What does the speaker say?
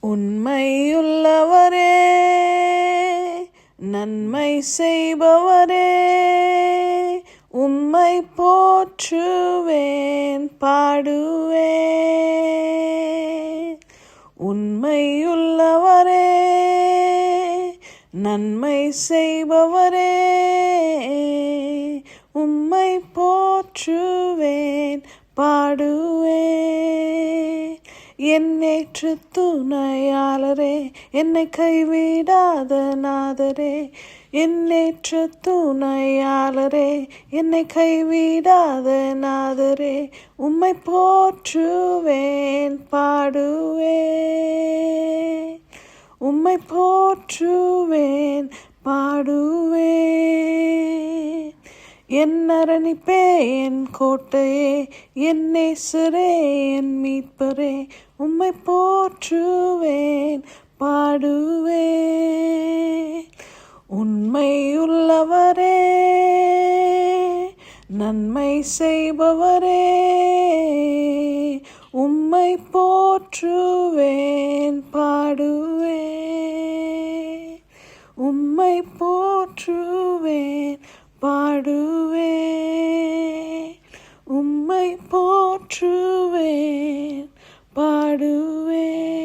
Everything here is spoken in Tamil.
உண்மையுள்ளவரே, நன்மை செய்பவரே, உம்மை போற்றுவேன் பாடுவேன். உண்மையுள்ளவரே, நன்மை செய்பவரே, உம்மை போற்றுவேன் பாடுவேன். என்னேற்று துணையாளரே, என்னை கைவிடாத நாதரே, என்னேற்று துணையாளரே, என்னை கைவிடாத நாதரே, உம்மை போற்றுவேன் பாடுவேன். உம்மை போற்றுவேன் பாடுவேன். என் அரணிப்பே, என் கோட்டையே, என் நேசரே, என் மீட்பரே, உம்மை போற்றுவேன் பாடுவேன். உண்மையுள்ளவரே, நன்மை செய்பவரே, உம்மை போற்றுவேன் பாடுவேன். உம்மை போற்றுவேன் பாடுவேன். உம்மை போற்றுவேன் பாடுவேன்.